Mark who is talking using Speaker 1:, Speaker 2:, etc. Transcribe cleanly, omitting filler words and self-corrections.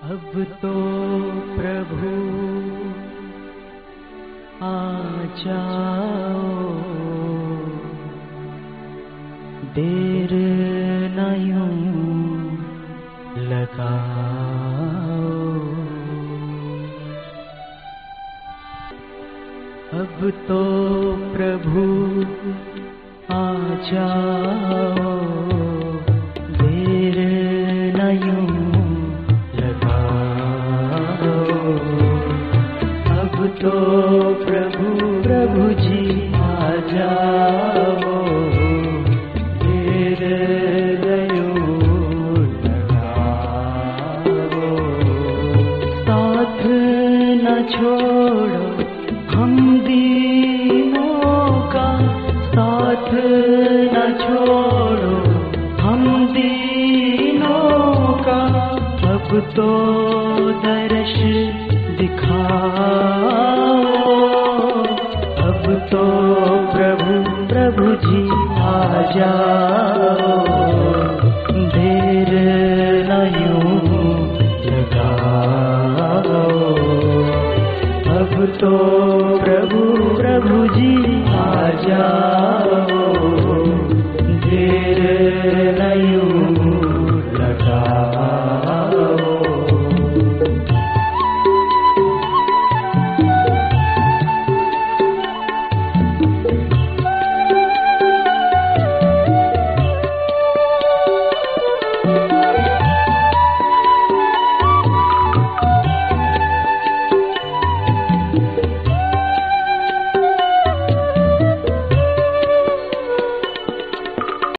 Speaker 1: अब तो प्रभु आ जाओ, देर न यूं लगाओ। अब तो प्रभु आ जाओ, देर न यूं लगाओ। अब तो प्रभु जी आ जाओ, देर न यूं लगाओ। साथ न छोड़ो हम दीनों का, साथ न छोड़ो हम दीनों का। अब तो दर्श दिखाओ, अब तो प्रभु जी आ जाओ,